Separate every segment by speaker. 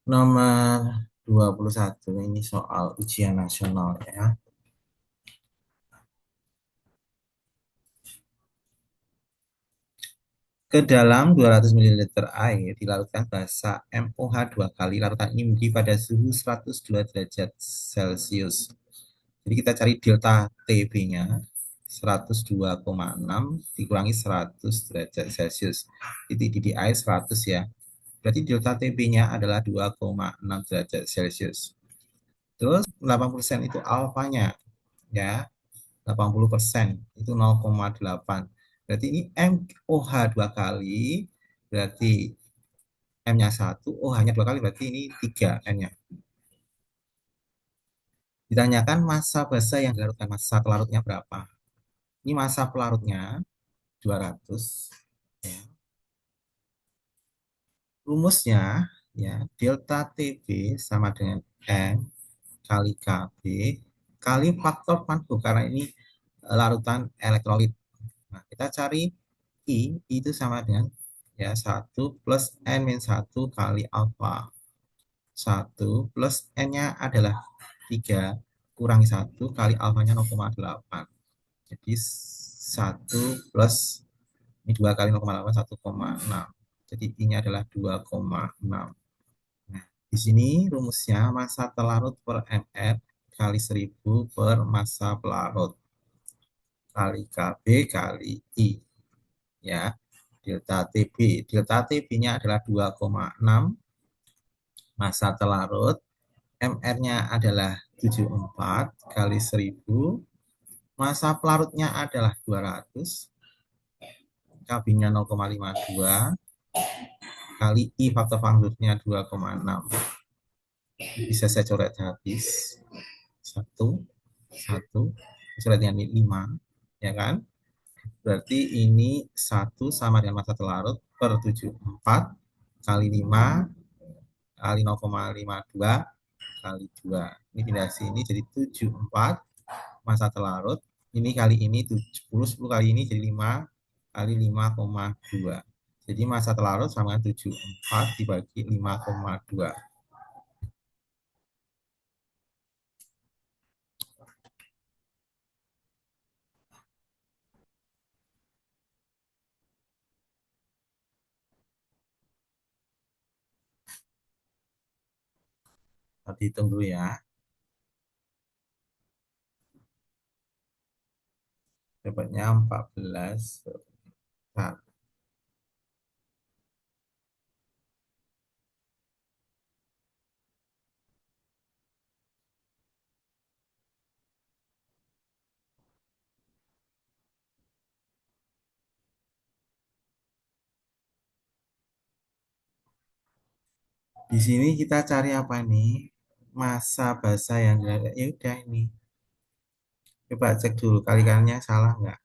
Speaker 1: Nomor 21 ini soal ujian nasional ya. Ke dalam 200 ml air dilarutkan basa MOH dua kali. Larutan ini mendidih pada suhu 102 derajat Celcius. Jadi kita cari delta TB-nya 102,6 dikurangi 100 derajat Celcius. Titik didih air 100 ya. Berarti delta TB-nya adalah 2,6 derajat Celcius. Terus 80% itu alfanya ya. 80% itu 0,8. Berarti ini MOH dua kali, berarti M-nya 1, OH-nya dua kali, berarti ini 3 N-nya. Ditanyakan massa basa yang dilarutkan, massa pelarutnya berapa? Ini massa pelarutnya 200. Ya. Rumusnya ya delta TB sama dengan M kali KB kali faktor Pareto karena ini larutan elektrolit. Nah, kita cari I itu sama dengan ya 1 plus N-1 kali alfa. 1 plus N-nya adalah 3 kurangi 1 kali alfanya 0,8. Jadi 1 plus ini 2 kali 0,8 1,6. Jadi I-nya adalah 2,6. Nah, di sini rumusnya massa pelarut per ml kali 1000 per massa pelarut kali Kb kali I ya. Delta TB. Delta TB-nya adalah 2,6, massa telarut, MR-nya adalah 74 kali 1000, massa pelarutnya adalah 200, Kb-nya 0,52, kali I faktor Pareto-nya 2,6. Bisa saya coret habis. Satu, satu, coret dengan 5, ya kan? Berarti ini 1 sama dengan massa telarut per 74 kali 5 kali 0,52 kali 2. Ini pindah sini jadi 74 massa telarut. Ini kali ini 70, 10 kali ini jadi 5 kali 5,2. Jadi massa telarut sama dengan 74 dibagi 5,2. Nanti hitung dulu ya. Dapatnya 14. Nah, di sini kita cari apa nih? Massa basa yang ada. Ya udah ini. Coba cek dulu kali-kalinya salah nggak?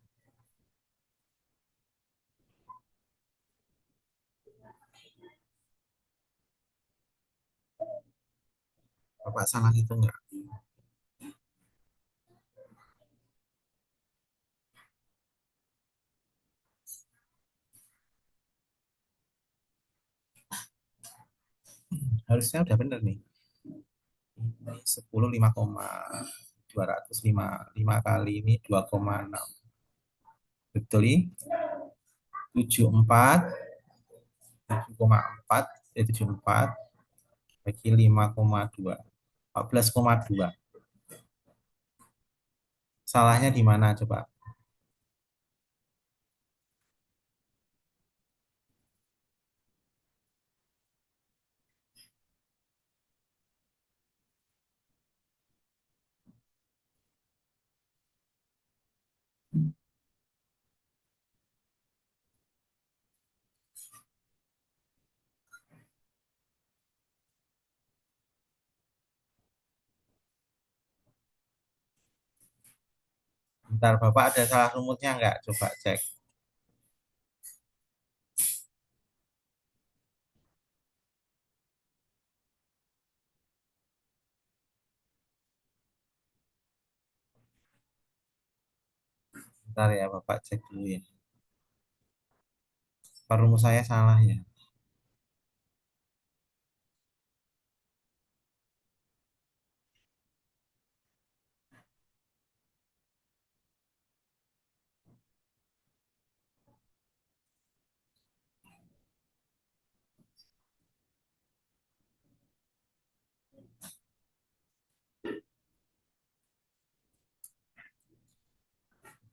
Speaker 1: Bapak salah itu nggak? Harusnya udah bener nih. 10 5,205 5 kali ini 2,6. Betul ini 74 7,4 74 bagi 5,2 14,2. Salahnya di mana coba? Bentar, Bapak ada salah rumusnya nggak? Coba cek. Bentar ya, Bapak cek dulu ya. Apa rumus saya salah ya?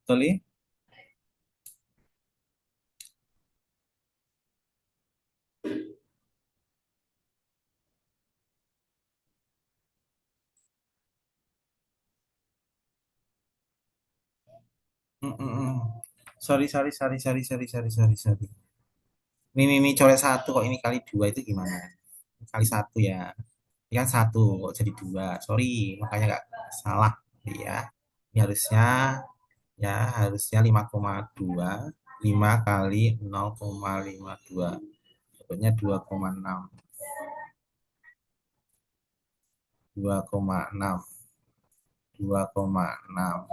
Speaker 1: Betul ya? Mm, mm, mm. Sorry, sorry, sorry, sorry, sorry, sorry, sorry, sorry. Ini coret satu kok ini kali dua itu gimana? Kali satu ya. Ini kan satu kok jadi dua. Sorry, makanya nggak salah ya. Ini harusnya 5,2. 5 kali 0,52. Dapatnya 2,6. 2,6. 2,6.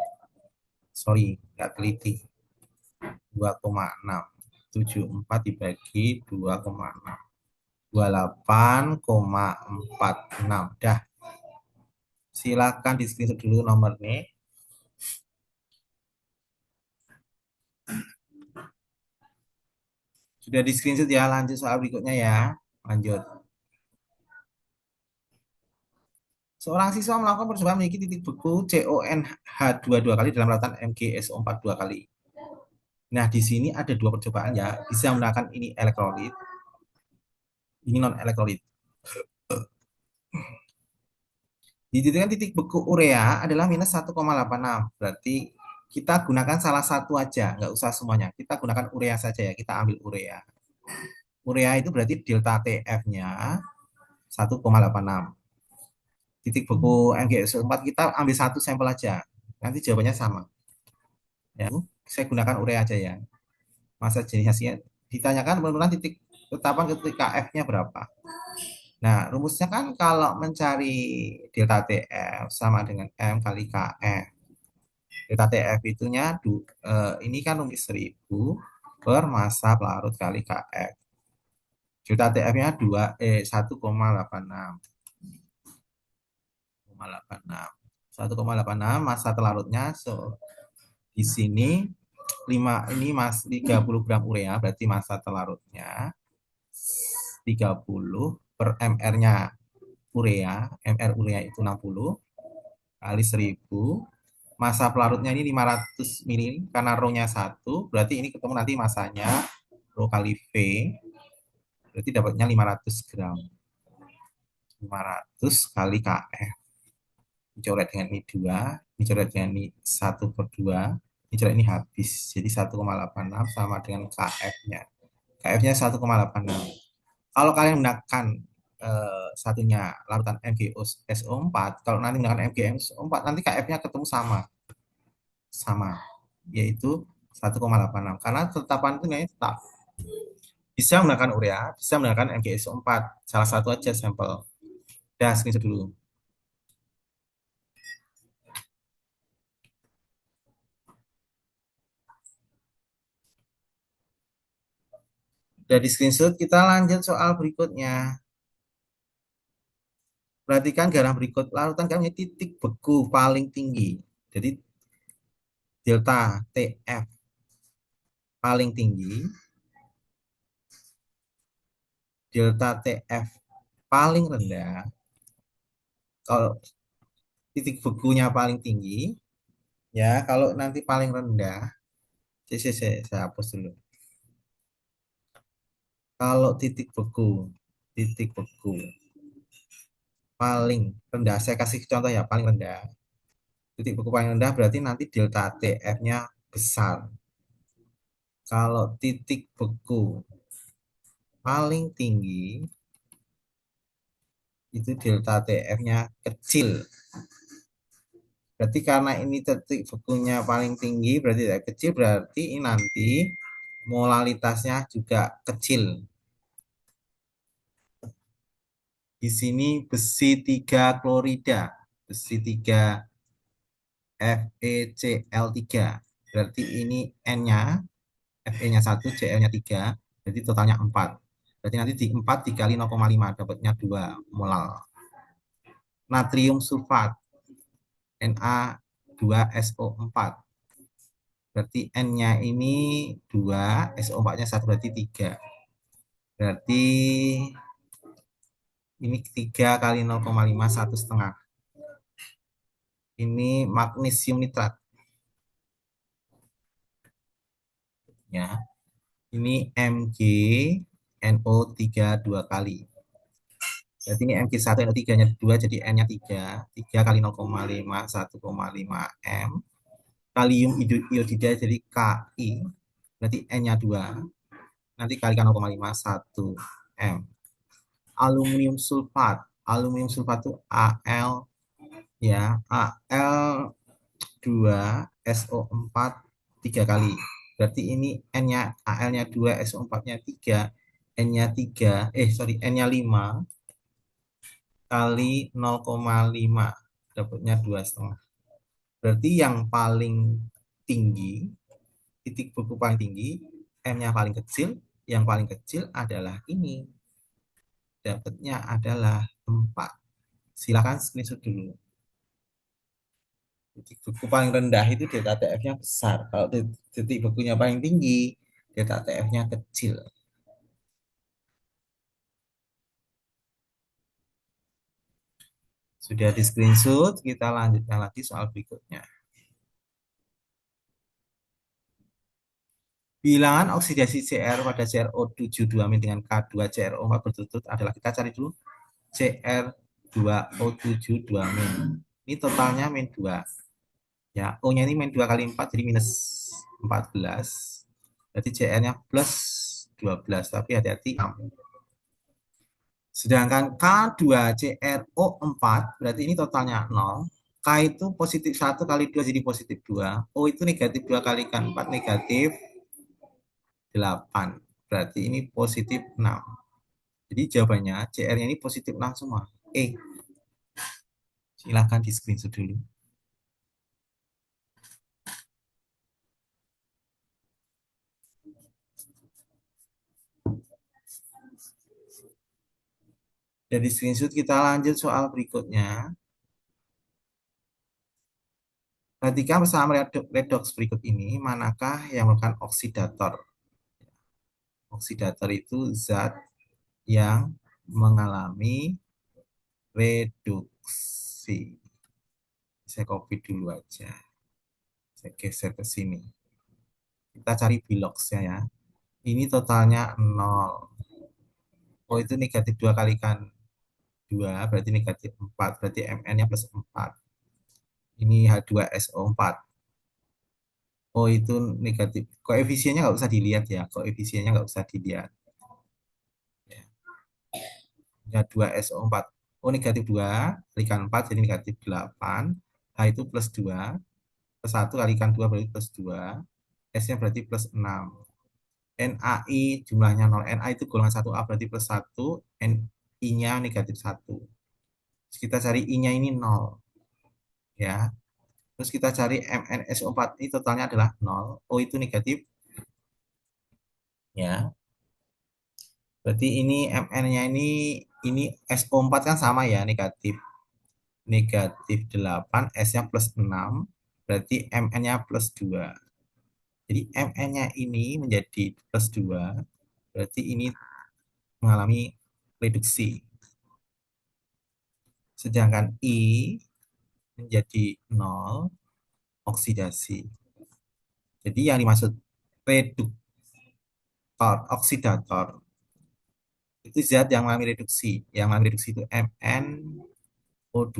Speaker 1: Sorry, nggak teliti. 2,6. 74 dibagi 2,6. 28,46. Dah, silakan di screenshot dulu nomornya. Sudah di screenshot ya, lanjut soal berikutnya ya. Lanjut. Seorang siswa melakukan percobaan memiliki titik beku CONH22 kali dalam lautan MgSO4 dua kali. Nah, di sini ada dua percobaan ya. Bisa menggunakan ini elektrolit, ini non elektrolit. Dititikkan titik beku urea adalah minus 1,86. Berarti kita gunakan salah satu aja, nggak usah semuanya. Kita gunakan urea saja ya. Kita ambil urea. Urea itu berarti delta TF-nya 1,86. Titik beku MgSO4 kita ambil satu sampel aja. Nanti jawabannya sama. Ya, saya gunakan urea aja ya. Masa jenis hasilnya ditanyakan benar-benar titik ketetapan titik KF-nya berapa. Nah, rumusnya kan kalau mencari delta TF sama dengan M kali KF. Delta TF itunya ini kan rumus 1000 per massa pelarut kali KF. Delta TF-nya 1,86. 1,86. 1,86 massa telarutnya di sini 5 ini 30 gram urea berarti massa telarutnya 30 per mr-nya urea, mr urea itu 60 kali 1000, massa pelarutnya ini 500 mili karena rho-nya 1, berarti ini ketemu nanti massanya rho kali V, berarti dapatnya 500 gram. 500 kali KF. Dicoret dengan ini 2, dicoret dengan ini 1/2, dicoret ini habis. Jadi 1,86 sama dengan KF-nya. KF-nya 1,86. Kalau kalian menggunakan satunya larutan MgSO4, kalau nanti menggunakan MgSO4 nanti KF-nya ketemu sama yaitu 1,86 karena tetapan itu nilainya tetap. Bisa menggunakan urea, bisa menggunakan MgSO4, salah satu aja sampel. Dah, screenshot dulu. Dari screenshot kita lanjut soal berikutnya. Perhatikan garam berikut. Larutan garam titik beku paling tinggi. Jadi delta TF paling tinggi, delta TF paling rendah. Kalau titik bekunya paling tinggi, ya kalau nanti paling rendah, saya hapus dulu. Kalau titik beku paling rendah, saya kasih contoh ya, paling rendah. Titik beku paling rendah berarti nanti delta TF-nya besar. Kalau titik beku paling tinggi, itu delta TF-nya kecil. Berarti karena ini titik bekunya paling tinggi, berarti tidak kecil, berarti ini nanti molalitasnya juga kecil. Di sini besi 3 klorida, besi 3 FeCl3. Berarti ini N-nya, Fe-nya 1, Cl-nya 3, berarti totalnya 4. Berarti nanti di 4 dikali 0,5, dapatnya 2 molal. Natrium sulfat, Na2SO4. Berarti N-nya ini 2, SO4-nya 1, berarti 3. Berarti ini 3 kali 0,5, 1,5. Ini magnesium nitrat. ya. Ini Mg NO3 dua kali. Jadi ini Mg1 NO3-nya 2, jadi N-nya 3. 3 kali 0,5, 1,5 M. Kalium iodida jadi Ki. Berarti N-nya 2. Nanti kalikan 0,5, 1 M. Aluminium sulfat. Aluminium sulfat itu Al, ya, Al2SO4 3 kali. Berarti ini N-nya, Al-nya 2, SO4-nya 3, N-nya 3, N-nya 5 kali 0,5, dapatnya 2,5. Berarti yang paling tinggi, titik beku paling tinggi, M-nya paling kecil, yang paling kecil adalah ini. Dapatnya adalah 4. Silakan screenshot dulu. Titik beku paling rendah itu delta TF-nya besar. Kalau titik bekunya paling tinggi, delta TF-nya kecil. Sudah di screenshot, kita lanjutkan lagi soal berikutnya. Bilangan oksidasi Cr pada CrO7 dengan K2CrO4 berturut-turut adalah, kita cari dulu Cr2O7 Ini totalnya min 2. Ya, O-nya ini min 2 kali 4 jadi minus 14. Berarti Cr-nya plus 12, tapi hati-hati. Sedangkan K2CrO4 berarti ini totalnya 0. K itu positif 1 kali 2 jadi positif 2. O itu negatif 2 kali 4 negatif 8. Berarti ini positif 6. Jadi jawabannya CR-nya ini positif 6 semua. Silahkan di screenshot dulu. Dari screenshot kita lanjut soal berikutnya. Perhatikan bersama redox berikut ini, manakah yang merupakan oksidator? Oksidator itu zat yang mengalami reduksi. Saya copy dulu aja. Saya geser ke sini. Kita cari biloxnya ya. Ini totalnya 0. Oh itu negatif 2 kalikan 2, berarti negatif 4. Berarti Mn-nya plus 4. Ini H2SO4. Oh itu negatif. Koefisiennya nggak usah dilihat ya. Koefisiennya nggak usah dilihat. Ya, 2SO4. Oh negatif 2 kalikan 4 jadi negatif 8. H itu plus 2. Plus 1 kalikan 2 berarti plus 2. S-nya berarti plus 6. NaI jumlahnya 0. Na itu golongan 1A berarti plus 1. I-nya negatif 1. Terus kita cari I-nya ini 0. Ya. Terus kita cari MnSO4 ini totalnya adalah 0. O itu negatif. Ya. Berarti ini Mn-nya ini SO4 kan sama ya, negatif. Negatif 8, S-nya plus 6. Berarti Mn-nya plus 2. Jadi Mn-nya ini menjadi plus 2. Berarti ini mengalami reduksi. Sedangkan I menjadi 0, oksidasi. Jadi yang dimaksud reduktor, oksidator, itu zat yang mengalami reduksi. Yang mengalami reduksi itu MnO2.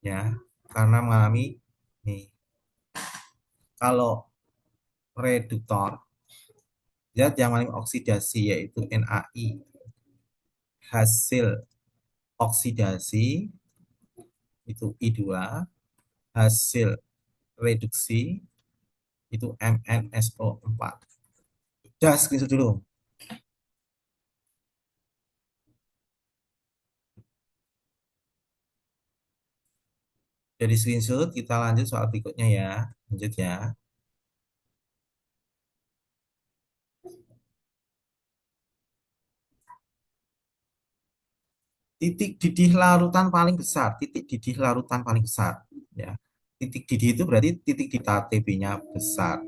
Speaker 1: Ya, karena mengalami nih. Kalau reduktor, zat yang mengalami oksidasi yaitu NaI. Hasil oksidasi itu I2, hasil reduksi itu MnSO4. Udah, screenshot dulu. Jadi screenshot, kita lanjut soal berikutnya ya. Lanjut ya. Titik didih larutan paling besar. Titik didih larutan paling besar. Ya. Titik didih itu berarti titik delta TB-nya besar.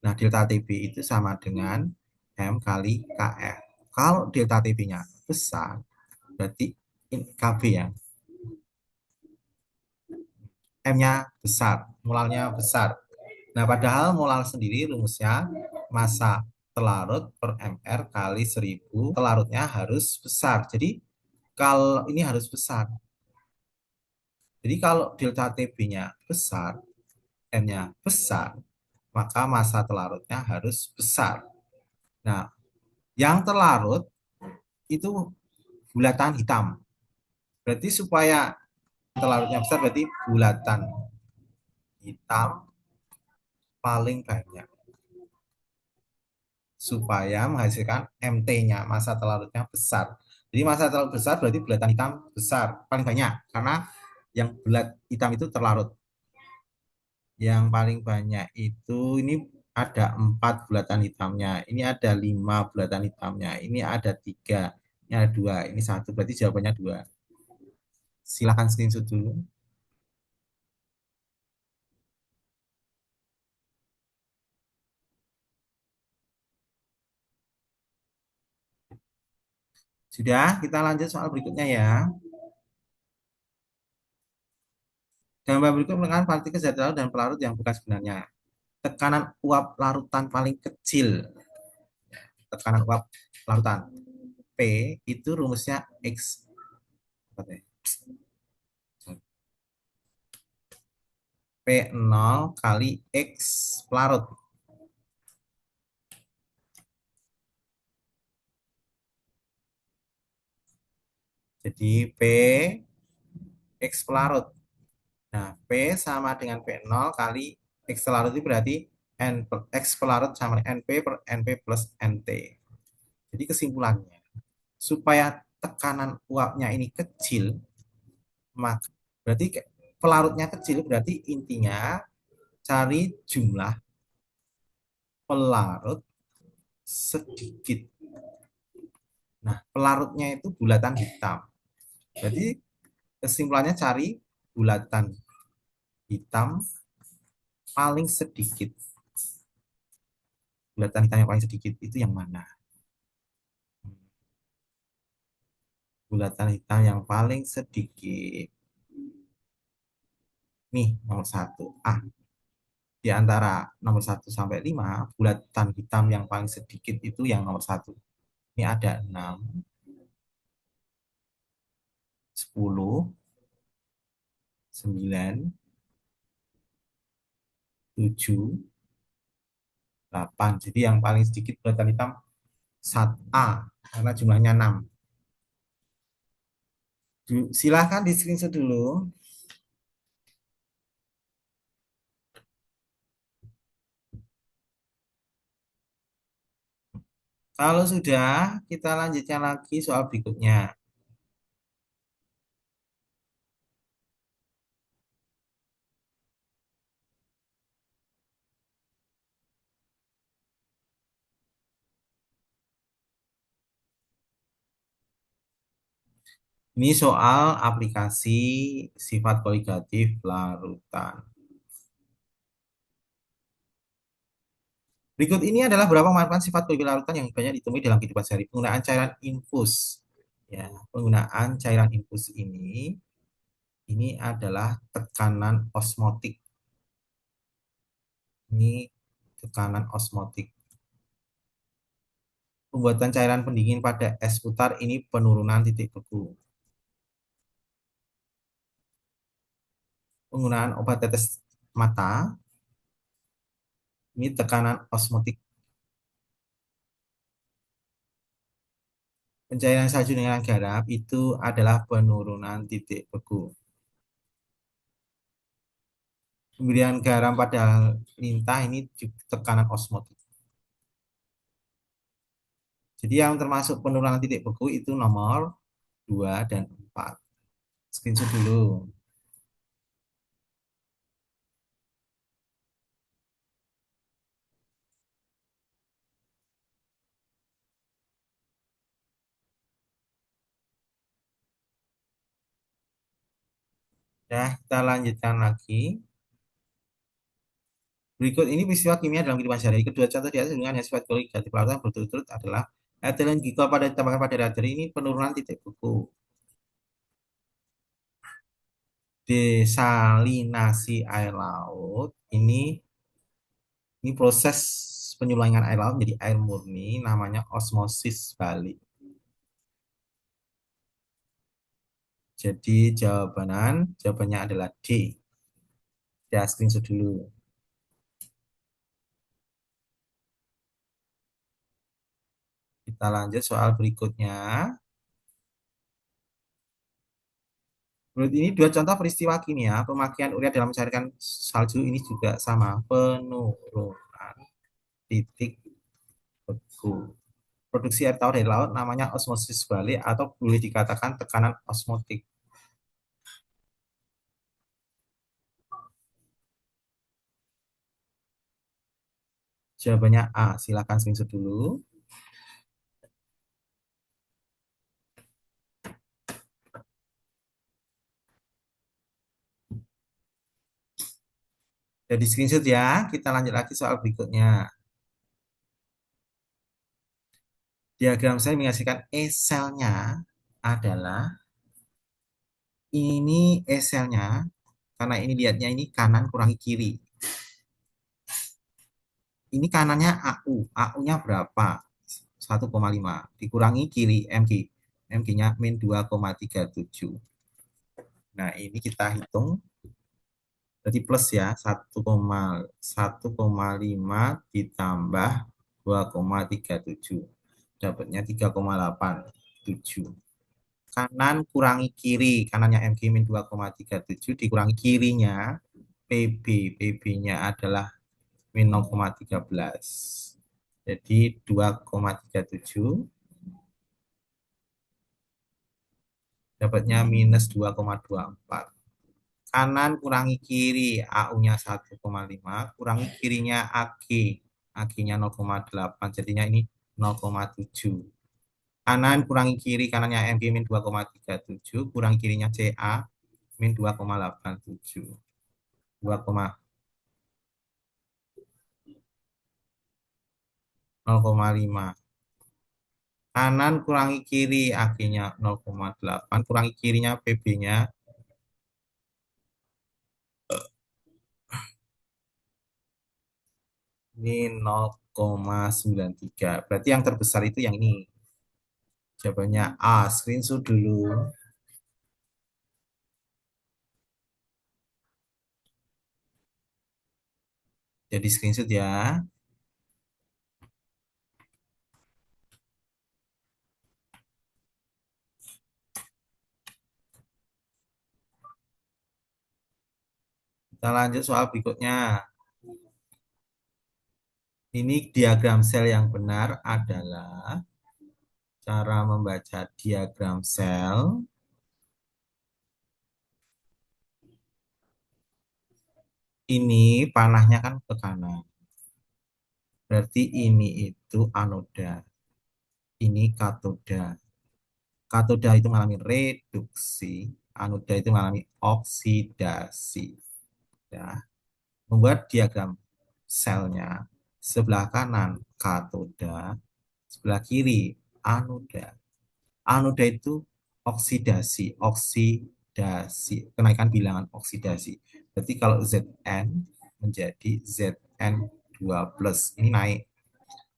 Speaker 1: Nah, delta TB itu sama dengan M kali KF. Kalau delta TB-nya besar, berarti KB ya. M-nya besar, molalnya besar. Nah, padahal molar sendiri rumusnya massa telarut per mr kali 1000 telarutnya harus besar. Jadi kalau ini harus besar. Jadi kalau delta TB-nya besar, M-nya besar, maka massa telarutnya harus besar. Nah, yang terlarut itu bulatan hitam. Berarti supaya telarutnya besar berarti bulatan hitam paling banyak supaya menghasilkan MT-nya, massa telarutnya besar. Jadi massa telarut besar berarti bulatan hitam besar, paling banyak karena yang bulat hitam itu terlarut. Yang paling banyak itu ini ada 4 bulatan hitamnya, ini ada 5 bulatan hitamnya, ini ada 3, ini ada 2, ini satu. Berarti jawabannya 2. Silahkan screenshot dulu. Sudah, kita lanjut soal berikutnya ya. Gambar berikut menekan partikel zat larut dan pelarut yang bukan sebenarnya. Tekanan uap larutan paling kecil. Tekanan uap larutan P itu rumusnya X P0 kali X pelarut. Jadi P X pelarut. Nah, P sama dengan P0 kali X pelarut itu berarti N per X pelarut sama dengan NP per NP plus NT. Jadi kesimpulannya, supaya tekanan uapnya ini kecil, maka berarti pelarutnya kecil, berarti intinya cari jumlah pelarut sedikit. Nah, pelarutnya itu bulatan hitam. Jadi kesimpulannya cari bulatan hitam paling sedikit. Bulatan hitam yang paling sedikit itu yang mana? Bulatan hitam yang paling sedikit. Nih, nomor satu. Di antara nomor satu sampai 5 bulatan hitam yang paling sedikit itu yang nomor satu. Ini ada 6, 10, 9, 7, 8. Jadi yang paling sedikit bulatan hitam sat A karena jumlahnya 6. Silahkan di screenshot dulu. Kalau sudah, kita lanjutkan lagi soal berikutnya. Ini soal aplikasi sifat koligatif larutan. Berikut ini adalah beberapa manfaat sifat koligatif larutan yang banyak ditemui dalam kehidupan sehari. Penggunaan cairan infus. Ya, penggunaan cairan infus ini adalah tekanan osmotik. Ini tekanan osmotik. Pembuatan cairan pendingin pada es putar ini penurunan titik beku. Penggunaan obat tetes mata ini tekanan osmotik. Pencairan salju dengan garam itu adalah penurunan titik beku. Pemberian garam pada lintah ini tekanan osmotik. Jadi yang termasuk penurunan titik beku itu nomor 2 dan 4. Screenshot dulu. Ya, kita lanjutkan lagi. Berikut ini peristiwa kimia dalam kehidupan sehari-hari. Kedua contoh di atas dengan sifat koligatif larutan berturut-turut adalah etilen glikol pada ditambahkan pada reaktor ini penurunan titik beku. Desalinasi air laut ini Ini proses penyulingan air laut menjadi air murni namanya osmosis balik. Jadi jawabannya adalah D. Ya, screenshot dulu. Kita lanjut soal berikutnya. Menurut ini dua contoh peristiwa kimia pemakaian urea dalam mencairkan salju ini juga sama, penurunan titik beku. Produksi air tawar dari laut namanya osmosis balik atau boleh dikatakan tekanan osmotik. Jawabannya A. Silakan screenshot dulu. Jadi screenshot ya. Kita lanjut lagi soal berikutnya. Diagram saya mengasihkan E-selnya adalah ini E-selnya karena ini lihatnya ini kanan kurangi kiri. Ini kanannya AU. AU-nya berapa? 1,5 dikurangi kiri MG. MG-nya min 2,37. Nah, ini kita hitung. Jadi plus ya, 1,1,5 ditambah 2,37. Dapatnya 3,87. Kanan kurangi kiri. Kanannya MG min 2,37 dikurangi kirinya PB. PB-nya adalah min 0,13. Jadi 2,37 dapatnya minus 2,24. Kanan kurangi kiri, AU-nya 1,5, kurangi kirinya AG. AG-nya 0,8, jadinya ini 0,7. Kanan kurangi kiri, kanannya MG min 2,37, kurangi kirinya CA min 2,87. 0,5. Kanan kurangi kiri, AG-nya 0,8, kurangi kirinya PB-nya ini 0,93. Berarti yang terbesar itu yang ini. Jawabannya A. Screenshot dulu. Jadi screenshot ya. Kita lanjut soal berikutnya. Ini diagram sel yang benar adalah cara membaca diagram sel. Ini panahnya kan ke kanan. Berarti ini itu anoda. Ini katoda. Katoda itu mengalami reduksi, anoda itu mengalami oksidasi. Ya. Membuat diagram selnya sebelah kanan katoda, sebelah kiri anoda. Anoda itu oksidasi, kenaikan bilangan oksidasi. Berarti kalau Zn menjadi Zn2+, ini naik.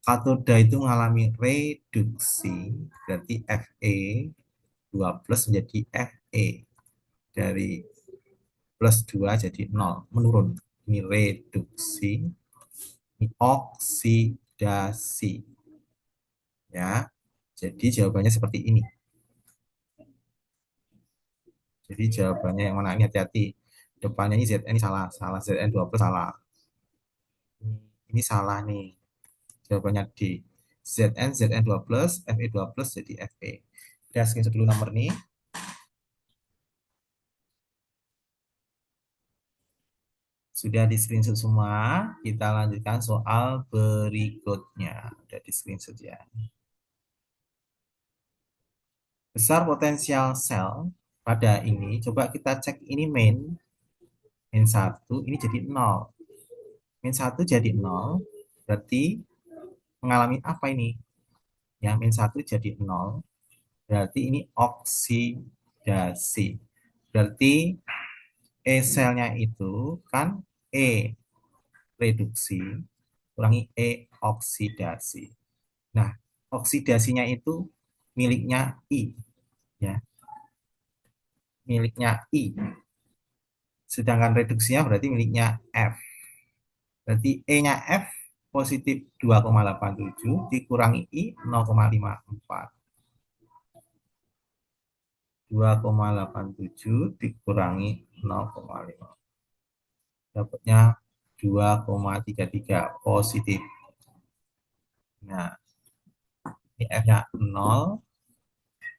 Speaker 1: Katoda itu mengalami reduksi, berarti Fe2+ menjadi Fe. Dari plus 2 jadi 0, menurun. Ini reduksi, ini oksidasi. Ya, jadi jawabannya seperti ini. Jadi jawabannya yang mana? Ini hati-hati. Depannya ini Zn ini salah. Salah. Zn2+ salah. Ini salah nih. Jawabannya D. Zn2+, Fe2+ jadi Fe. Udah screenshot dulu nomor nih. Sudah di screenshot semua. Kita lanjutkan soal berikutnya. Udah di screenshot ya. Besar potensial sel pada ini. Coba kita cek ini min 1 ini jadi 0. Min 1 jadi 0, berarti mengalami apa ini? Ya, min 1 jadi 0, berarti ini oksidasi. Berarti E selnya itu kan E reduksi, kurangi E oksidasi. Nah, oksidasinya itu miliknya I, ya, miliknya I. Sedangkan reduksinya berarti miliknya F. Berarti E-nya F positif 2,87 dikurangi I 0,54. 2,87 dikurangi 0,5. Dapatnya 2,33 positif. Nah, ini F-nya 0,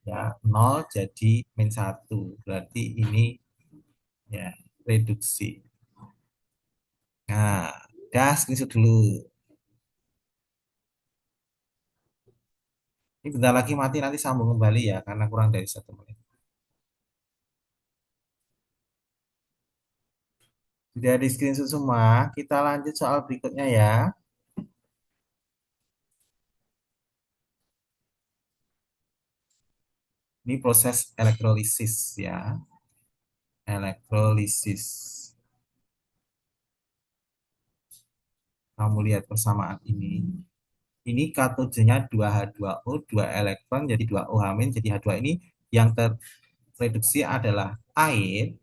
Speaker 1: ya 0 jadi min 1. Berarti ini ya reduksi. Nah, dah screenshot dulu. Ini bentar lagi mati, nanti sambung kembali ya karena kurang dari 1 menit. Sudah di screenshot semua, kita lanjut soal berikutnya ya. Ini proses elektrolisis ya. Elektrolisis. Kamu lihat persamaan ini. Ini katodenya 2H2O, 2 elektron jadi 2O H- jadi H2 ini yang terreduksi adalah air